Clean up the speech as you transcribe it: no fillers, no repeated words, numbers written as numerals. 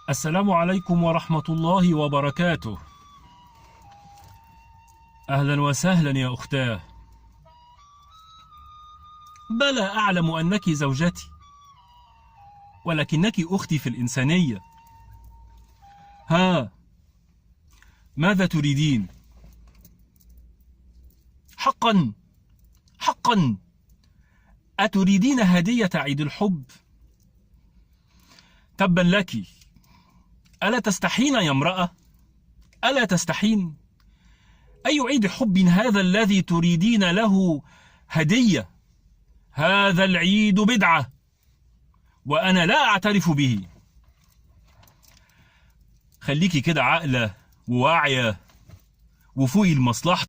السلام عليكم ورحمة الله وبركاته. أهلا وسهلا يا أختاه. بلى أعلم أنك زوجتي، ولكنك أختي في الإنسانية. ها، ماذا تريدين؟ حقا حقا، أتريدين هدية عيد الحب؟ تبا لك، ألا تستحين يا امرأة؟ ألا تستحين؟ أي عيد حب هذا الذي تريدين له هدية؟ هذا العيد بدعة، وأنا لا أعترف به. خليكي كده عاقلة وواعية وفوقي المصلحة.